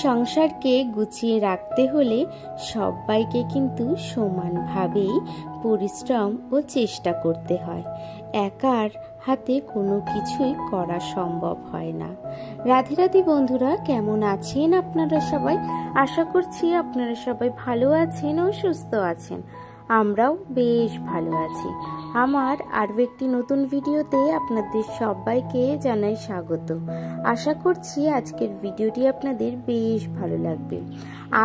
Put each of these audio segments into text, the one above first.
সংসারকে গুছিয়ে রাখতে হলে সবাইকে কিন্তু সমানভাবেই পরিশ্রম ও চেষ্টা করতে হয়। একার হাতে কোনো কিছুই করা সম্ভব হয় না। রাধে রাধে বন্ধুরা, কেমন আছেন আপনারা সবাই? আশা করছি আপনারা সবাই ভালো আছেন ও সুস্থ আছেন। আমরাও বেশ ভালো আছি। আমার আরও একটি নতুন ভিডিওতে আপনাদের সবাইকে জানাই স্বাগত। আশা করছি আজকের ভিডিওটি আপনাদের বেশ ভালো লাগবে।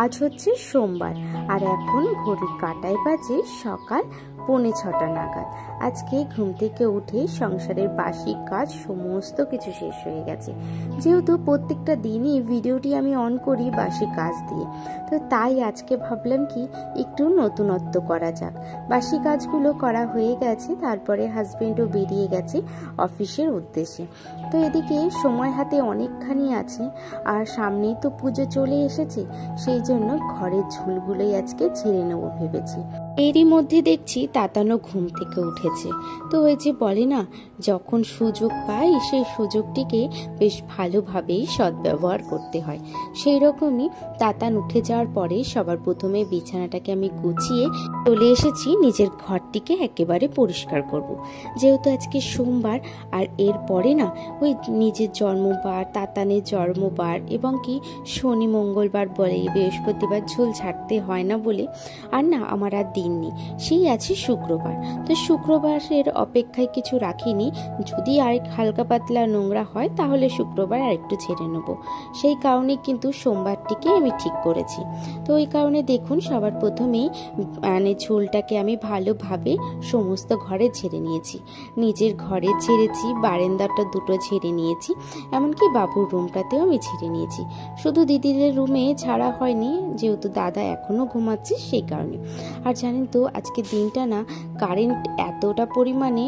আজ হচ্ছে সোমবার, আর এখন ঘড়ির কাঁটায় বাজে সকাল 6:45 নাগাদ। আজকে ঘুম থেকে উঠে সংসারের বাসি কাজ সমস্ত কিছু শেষ হয়ে গেছে। যেহেতু প্রত্যেকটা দিনই ভিডিওটি আমি অন করি বাসি কাজ দিয়ে, তো তাই আজকে ভাবলাম কি একটু নতুনত্ব করা যাক। বাসি কাজগুলো করা হয়ে গেছে, তারপরে হাজবেন্ডও বেরিয়ে গেছে অফিসের উদ্দেশ্যে। তো এদিকে সময় হাতে অনেকখানি আছে, আর সামনেই তো পুজো চলে এসেছে, সেই জন্য ঘরের ঝুলগুলোই আজকে ঝেড়ে নেবো ভেবেছি। এরই মধ্যে দেখছি তাতানো ঘুম থেকে উঠেছে। তো ওই যে বলে না, যখন সুযোগ পাই সেই সুযোগটিকে বেশ ভালোভাবেই সদ্ব্যবহার করতে হয়। সেই রকমই তাতান উঠে যাওয়ার পরে সবার প্রথমে বিছানাটাকে আমি গুছিয়ে চলে এসেছি নিজের ঘরটিকে একেবারে পরিষ্কার করব। যেহেতু আজকে সোমবার, আর এরপরে না ওই নিজের জন্মবার, তাতানের জন্মবার এবং কি শনি মঙ্গলবার বলে বৃহস্পতিবার ঝুল ছাড়তে হয় না বলে, আর না আমার আর দিন নেই, সেই আছে শুক্রবার। তো শুক্রবারের অপেক্ষায় কিছু রাখিনি, যদি আরেক হালকা পাতলা নোংরা হয় তাহলে শুক্রবার আরেকটু ছেড়ে নেব। সেই কারণে কিন্তু সোমবারটিকে আমি ঠিক করেছি। তো ওই কারণে দেখুন সবার প্রথমেই ঝোলটাকে আমি ভালোভাবে সমস্ত ঘরে ঝেড়ে নিয়েছি। নিজের ঘরে ঝেড়েছি, বারান্দাটা দুটো ঝেড়ে নিয়েছি, এমনকি বাবুর রুমটাতেও আমি ঝেড়ে নিয়েছি। শুধু দিদিদের রুমে ছাড়া হয়নি, যেহেতু দাদা এখনো ঘুমাচ্ছে সেই কারণে। আর জানেন তো আজকে দিনটা না কারেন্ট এতটা পরিমাণে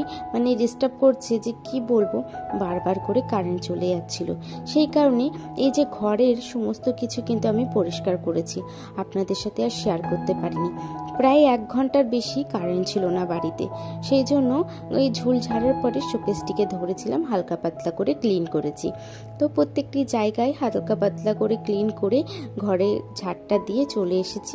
ডিস্টার্ব করছে যে কি বলবো, বারবার করে কারেন্ট চলে যাচ্ছিল। সেই কারণে এই যে ঘরের সমস্ত কিছু কিন্তু আমি পরিষ্কার করেছি, আপনাদের সাথে আর শেয়ার করতে পারিনি। প্রায় 1 ঘন্টার বেশি কারেন্ট ছিল না বাড়িতে, সেই জন্য ওই ঝুল ঝাড়ার পরে শোকেসটিকে ধরেছিলাম, হালকা পাতলা করে ক্লিন করেছি। তো প্রত্যেকটি জায়গায় হালকা পাতলা করে ক্লিন করে ঘরে ঝাড়টা দিয়ে চলে এসেছি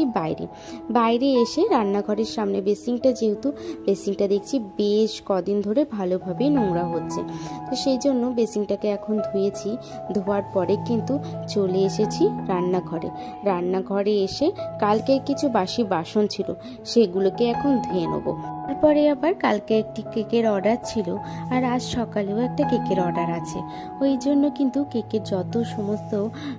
বাইরে এসে রান্নাঘরের সামনে বেসিংটা, যেহেতু বেসিংটা দেখছি বেশ কদিন ধরে ভালোভাবে নোংরা হচ্ছে, তো সেই জন্য বেসিংটাকে এখন ধুয়েছি। ধোয়ার পরে কিন্তু চলে এসেছি রান্নাঘরে এসে কালকে কিছু বাসি বাসন ছিল, সেগুলোকে এখন ধুয়ে নেবো। তারপরে আবার কালকে একটি কেকের অর্ডার ছিল, আর আজ সকালেও একটা কেকের অর্ডার আছে। ওই জন্য কিন্তু কেকের যত সমস্ত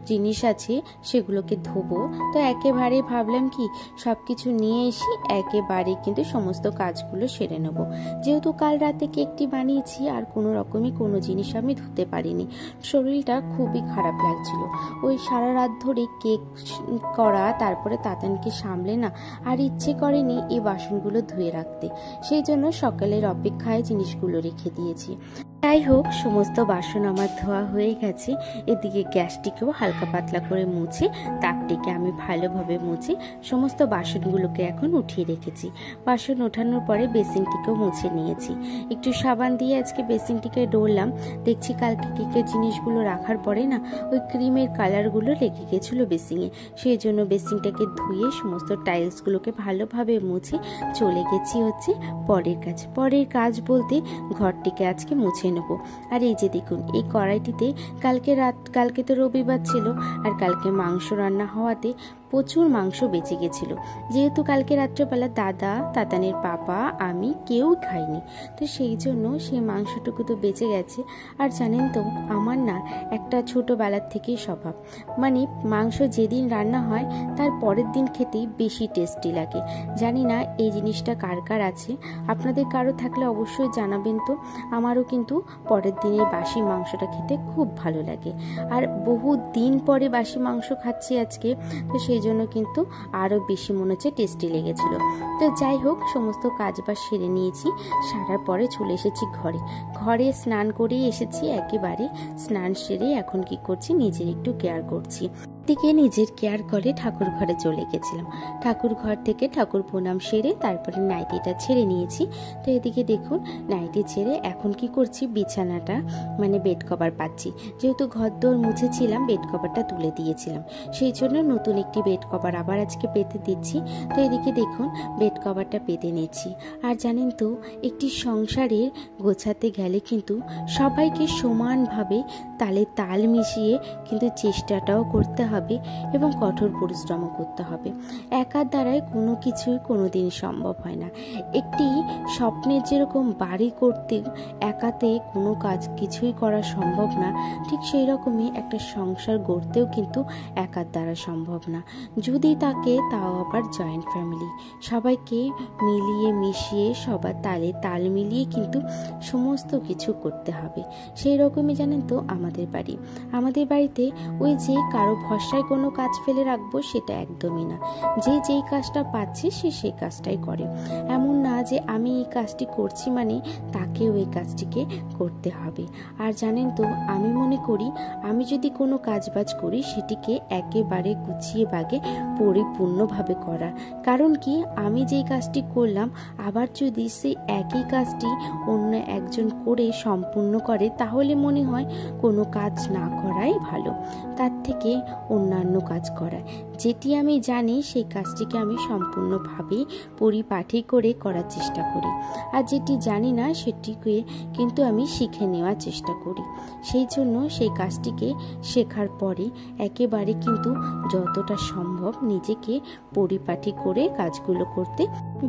জিনিস আছে সেগুলোকে ধোবো। তো একেবারে ভাবলাম কি সব কিছু নিয়ে এসে একেবারে কিন্তু সমস্ত কাজগুলো সেরে নেব। যেহেতু কাল রাতে কেকটি বানিয়েছি, আর কোনো রকমই কোনো জিনিস আমি ধুতে পারিনি, শরীরটা খুবই খারাপ লাগছিল। ওই সারা রাত ধরে কেক করা, তারপরে তাতানকে সামলে না আর ইচ্ছে করেনি এই বাসনগুলো ধুয়ে রাখতে, সেই জন্য সকালের অপেক্ষায় জিনিসগুলো রেখে দিয়েছি। যাই হোক, সমস্ত বাসন আমার ধোয়া হয়ে গেছে। এদিকে গ্যাসটিকেও হালকা পাতলা করে মুছে, তাকটিকে আমি ভালোভাবে মুছে সমস্ত বাসনগুলোকে এখন উঠিয়ে রেখেছি। বাসন ওঠানোর পরে বেসিনটিকেও মুছে নিয়েছি। একটু সাবান দিয়ে আজকে বেসিনটিকে ডললাম। দেখছি কালকে কেকের জিনিসগুলো রাখার পরে না ওই ক্রিমের কালারগুলো লেগে গেছিলো বেসিংয়ে, সেই জন্য বেসিনটাকে ধুয়ে সমস্ত টাইলসগুলোকে ভালোভাবে মুছে চলে গেছি হচ্ছে পরের কাজ বলতে ঘরটিকে আজকে মুছে নেব। আর এই যে দেখুন, এই কড়াইটিতে কালকে তো রবিবার ছিল, আর কালকে মাংস রান্না হওয়াতে প্রচুর মাংস বেঁচে গেছিলো। যেহেতু কালকে রাত্রেবেলা দাদা, তাতানের পাপা, আমি কেউ খাইনি, তো সেই জন্য সেই মাংসটুকু তো বেঁচে গেছে। আর জানেন তো আমার না একটা ছোটোবেলার থেকেই স্বভাব, মানে মাংস যেদিন রান্না হয় তার পরের দিন খেতেই বেশি টেস্টি লাগে। জানি না এই জিনিসটা কার কার আছে, আপনাদের কারো থাকলে অবশ্যই জানাবেন তো। আমারও কিন্তু পরের দিনের বাসি মাংসটা খেতে খুব ভালো লাগে, আর বহু দিন পরে বাসি মাংস খাচ্ছি আজকে, তো সেই জন্য কিন্তু আরও বেশি মনে হচ্ছে টেস্টি লেগেছিল। তো যাই হোক, সমস্ত কাজবাজ সেরে নিয়েছি, সারার পরে চলে এসেছি ঘরে স্নান করেই এসেছি একেবারে। স্নান সেরে এখন কি করছি, নিজের একটু কেয়ার করছি। দিকে নিজের কেয়ার করে ঠাকুর ঘরে চলে গেছিলাম। ঠাকুর ঘর থেকে ঠাকুর প্রণাম সেরে তারপরে নাইটিটা ছেড়ে নিয়েছি। তো এদিকে দেখুন, নাইটি ছেড়ে এখন কি করছি, বিছানাটা মানে বেড কভার পাচ্ছি। যেহেতু ঘর দোর মুছেছিলাম, বেড কভারটা তুলে দিয়েছিলাম, সেই জন্য নতুন একটি বেড কভার আবার আজকে পেতে দিচ্ছি। তো এদিকে দেখুন বেড কভারটা পেতে নিচ্ছি। আর জানেন তো, একটি সংসারে গোছাতে গেলে কিন্তু সবাইকে সমানভাবে তালে তাল মিশিয়ে কিন্তু চেষ্টাটাও করতে হবে এবং কঠোর পরিশ্রমও করতে হবে। একার দ্বারাই কোনো কিছুই কোনোদিন সম্ভব হয় না। একটি স্বপ্নের যেরকম বাড়ি করতে একাতে কোনো কাজ কিছুই করা সম্ভব না, ঠিক সেই রকমই একটা সংসার গড়তেও কিন্তু একার দ্বারা সম্ভব না। যদি তাকে, তাও আবার জয়েন্ট ফ্যামিলি, সবাইকে মিলিয়ে মিশিয়ে সবার তালে তাল মিলিয়ে কিন্তু সমস্ত কিছু করতে হবে। সেই রকমই জানেন তো আমাদের বাড়িতে ওই যে কারো ভরসায় কোনো কাজ ফেলে রাখবো সেটা একদমই না। যে যেই কাজটা পাচ্ছে সে সেই কাজটাই করে। এমন না যে আমি এই কাজটি করছি মানে তাকেও এই কাজটিকে করতে হবে। আর জানেন তো, আমি মনে করি আমি যদি কোনো কাজবাজ করি সেটিকে একেবারে গুছিয়ে বাগে পরিপূর্ণভাবে করা। কারণ কি, আমি যেই কাজটি করলাম আবার যদি সেই একই কাজটি অন্য একজন করে সম্পূর্ণ করে, তাহলে মনে হয় কোনো কাজ না করাই ভালো, তার থেকে অন্যান্য কাজ করা। যেটি আমি জানি সেই কাজটিকে আমি সম্পূর্ণভাবে পরিপাটি করে করার চেষ্টা করি, আর যেটি জানি না সেটিকে কিন্তু আমি শিখে নেওয়ার চেষ্টা করি। সেই জন্য সেই কাজটিকে শেখার পরে একেবারে কিন্তু যতটা সম্ভব নিজেকে পরিপাটি করে কাজগুলো করতে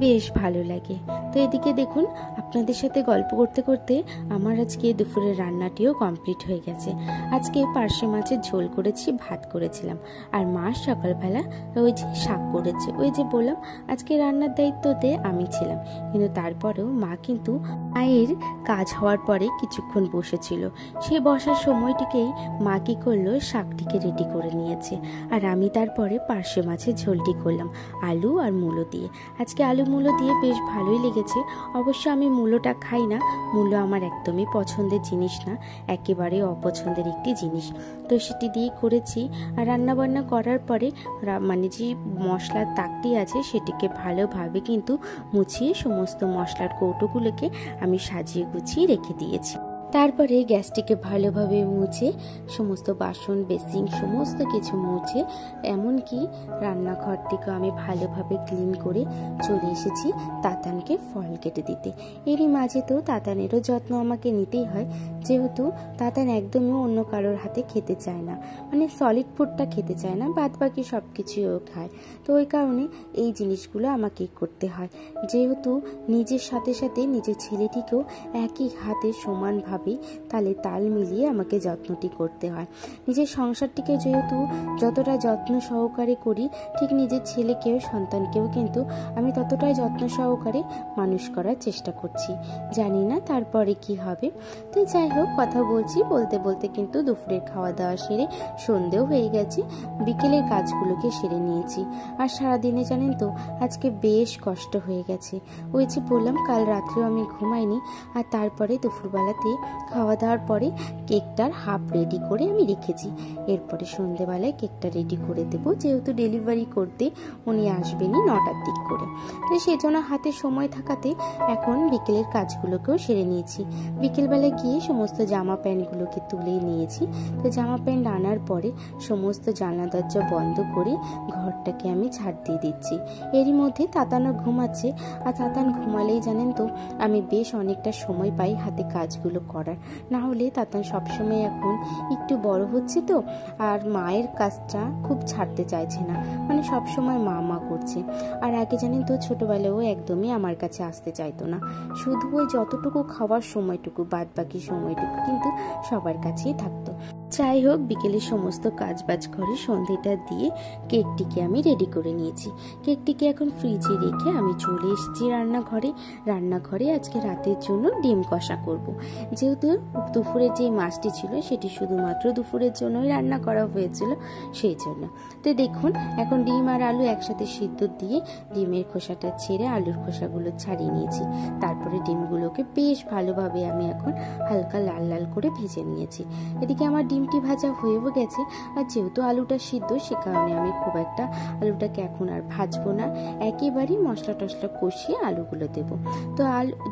বেশ ভালো লাগে। তো এদিকে দেখুন, আপনাদের সাথে গল্প করতে করতে আমার আজকে দুপুরের রান্নাটিও কমপ্লিট হয়ে গেছে। আজকে পার্শে মাছের ঝোল করেছি, ভাত করেছিলাম, আর মা সকালবেলা ওই যে শাক করেছে। ওই যে বললাম আজকে রান্নার দায়িত্বতে আমি ছিলাম, কিন্তু তারপরেও মা কিন্তু মায়ের কাজ হওয়ার পরে কিছুক্ষণ বসেছিল। সেই বসার সময়টিকেই মা কি করলো, শাকটিকে রেডি করে নিয়েছে, আর আমি তারপরে পার্শে মাছের ঝোলটি করলাম আলু আর মূলো দিয়ে। আজকে আলু মূলো দিয়ে বেশ ভালোই লেগেছে। অবশ্য আমি মূলোটা খাই না, মূলো আমার একদমই পছন্দের জিনিস না, একেবারে অপছন্দের একটি জিনিস। তো সেটি দিয়ে করেছি। আর রান্নাবান্না করার পরে মানে যে মশলার তাকটি আছে সেটিকে ভালোভাবে কিন্তু মুছিয়ে সমস্ত মশলার কৌটোগুলোকে আমি সাজিয়ে গুছিয়ে রেখে দিয়েছি। তারপরে গ্যাসটিকে ভালোভাবে মুছে সমস্ত বাসন বেসিন সমস্ত কিছু মুছে, এমনকি রান্নাঘরটিকে আমি ভালোভাবে ক্লিন করে চলে এসেছি তাতানকে ফল কেটে দিতে। এরই মাঝে তো তাতানেরও যত্ন আমাকে নিতেই হয়, যেহেতু তাতান একদমই অন্য কারোর হাতে খেতে চায় না, মানে সলিড ফুডটা খেতে চায় না, বাদ বাকি সব কিছুই ও খায়। তো ওই কারণে এই জিনিসগুলো আমাকেই করতে হয়, যেহেতু নিজের সাথে সাথে নিজের ছেলেটিকেও একই হাতে সমানভাবে তালে তাল মিলিয়ে আমাকে যত্নটি করতে হয়। নিজের সংসারটিকে যেহেতু যতটা যত্ন সহকারে করি, ঠিক নিজের ছেলেকেও সন্তানকেও কিন্তু আমি ততটাই যত্ন সহকারে মানুষ করার চেষ্টা করছি। জানি না তারপরে কি হবে। তো যাই হোক, কথা বলতে বলতে কিন্তু দুপুরের খাওয়া দাওয়া সেরে সন্ধেও হয়ে গেছে, বিকেলের কাজগুলোকে সেরে নিয়েছি। আর সারাদিনে জানেন তো আজকে বেশ কষ্ট হয়ে গেছে। ওই যে বললাম কাল রাত্রেও আমি ঘুমাইনি, আর তারপরে দুপুরবেলাতে খাওয়া দাওয়ার পরে কেকটার হাফ রেডি করে আমি রেখেছি। এরপরে সন্ধেবেলায় কেকটা রেডি করে দেবো, যেহেতু ডেলিভারি করতে উনি আসবেনই 9টার দিক করে। তো সেই জন্য হাতে সময় থাকাতে এখন বিকেলের কাজগুলোকেও সেরে নিয়েছি। বিকেলবেলা গিয়ে সমস্ত জামা প্যান্টগুলোকে তুলে নিয়েছি। তো জামা প্যান্ট আনার পরে সমস্ত জানলা দরজা বন্ধ করে ঘরটাকে আমি ঝাড় দিয়ে দিচ্ছি। এরই মধ্যে তাতানও ঘুমাচ্ছে, আর তাতান ঘুমালেই জানেন তো আমি বেশ অনেকটা সময় পাই হাতে কাজগুলো করার, না হলে তাতান সবসময় এখন একটু বড় হচ্ছে তো, আর মায়ের কাজটা খুব ছাড়তে চাইছে না, মানে সবসময় মা মা করছে। আর আগে জানেন তো ছোটোবেলাও একদমই আমার কাছে আসতে চাইতো না, শুধু ওই যতটুকু খাওয়ার সময়টুকু, বাদ বাকি সময়টুকু কিন্তু সবার কাছেই থাকতো। যাই হোক, বিকেলে সমস্ত কাজবাজ করে সন্ধেটা দিয়ে কেকটিকে আমি রেডি করে নিয়েছি। কেকটিকে এখন ফ্রিজে রেখে আমি চলে এসেছি রান্নাঘরে আজকে রাতের জন্য ডিম কষা করব। যেহেতু দুপুরের যে মাছটি ছিল সেটি শুধুমাত্র দুপুরের জন্যই রান্না করা হয়েছিল, সেই জন্য। তো দেখুন, এখন ডিম আর আলু একসাথে সিদ্ধ দিয়ে ডিমের খোসাটা ছেড়ে আলুর খোসাগুলো ছাড়িয়ে নিয়েছি। তারপরে ডিমগুলোকে বেশ ভালোভাবে আমি এখন হালকা লাল লাল করে ভেজে নিয়েছি। এদিকে আমার ডিমটি ভাজা হয়েও গেছে, আর যেহেতু আলুটা সিদ্ধ সে কারণে আমি খুব একটা আলুটাকে এখন আর ভাজবো না, একেবারেই মশলা টশলা কষিয়ে আলুগুলো দেবো। তো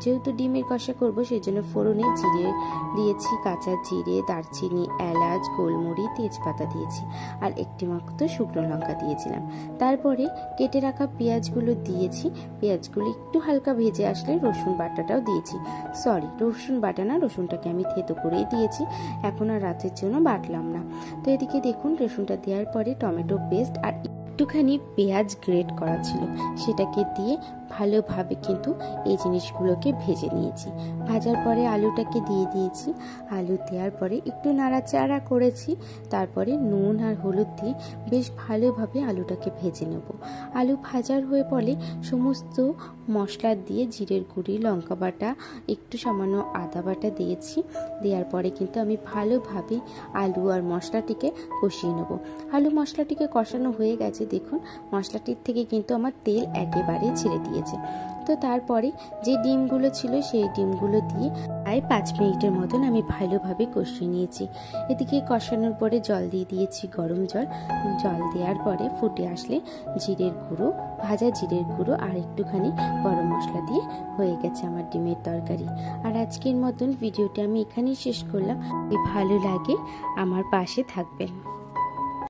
যেহেতু ডিমের কষা করবো সেই জন্য ফোড়নে জিরে দিয়েছি, কাঁচা জিরে, দারচিনি, এলাচ, গোলমরিচ, তেজপাতা দিয়েছি, আর একটি মাত্র শুকনো লঙ্কা দিয়েছিলাম। তারপরে কেটে রাখা পেঁয়াজগুলো দিয়েছি, পেঁয়াজগুলো একটু হালকা ভেজে আসলে রসুন বাটাটাও দিয়েছি। রসুন বাটা না, রসুনটাকে আমি থেতো করেই দিয়েছি, এখন আর রাতের জন্য বাটলাম না। তো এদিকে দেখুন, রসুনটা দেওয়ার পরে টমেটো পেস্ট আর একটুখানি পেঁয়াজ গ্রেট করা ছিল সেটাকে দিয়ে ভালোভাবে কিন্তু এই জিনিসগুলোকে ভেজে নিয়েছি। ভাজার পরে আলুটাকে দিয়ে দিয়েছি, আলু দেওয়ার পরে একটু নাড়াচাড়া করেছি, তারপরে নুন আর হলুদ দিয়ে বেশ ভালোভাবে আলুটাকে ভেজে নেব। আলু ভাজার হয়ে পড়লে সমস্ত মশলা দিয়ে জিরের গুঁড়ি, লঙ্কা বাটা, একটু সামান্য আদা বাটা দিয়েছি। দেওয়ার পরে কিন্তু আমি ভালোভাবে আলু আর মশলাটিকে কষিয়ে নেব। আলু মশলাটিকে কষানো হয়ে গেছে, দেখুন মশলাটির থেকে কিন্তু আমার তেল একেবারে ছেড়ে দিয়েছে। তো তারপরে যে ডিমগুলো ছিল সেই ডিমগুলো দিয়ে প্রায় 5 মিনিটের মতন আমি ভালোভাবে কষিয়ে নিয়েছি। এদিকে কষানোর পরে জল দিয়ে দিয়েছি, গরম জল দেওয়ার পরে ফুটে আসলে জিরের গুঁড়ো, ভাজা জিরের গুঁড়ো আর একটুখানি গরম মশলা দিয়ে হয়ে গেছে আমার ডিমের তরকারি। আর আজকের মতন ভিডিওটা আমি এখানেই শেষ করলাম। ভালো লাগে আমার পাশে থাকবেন।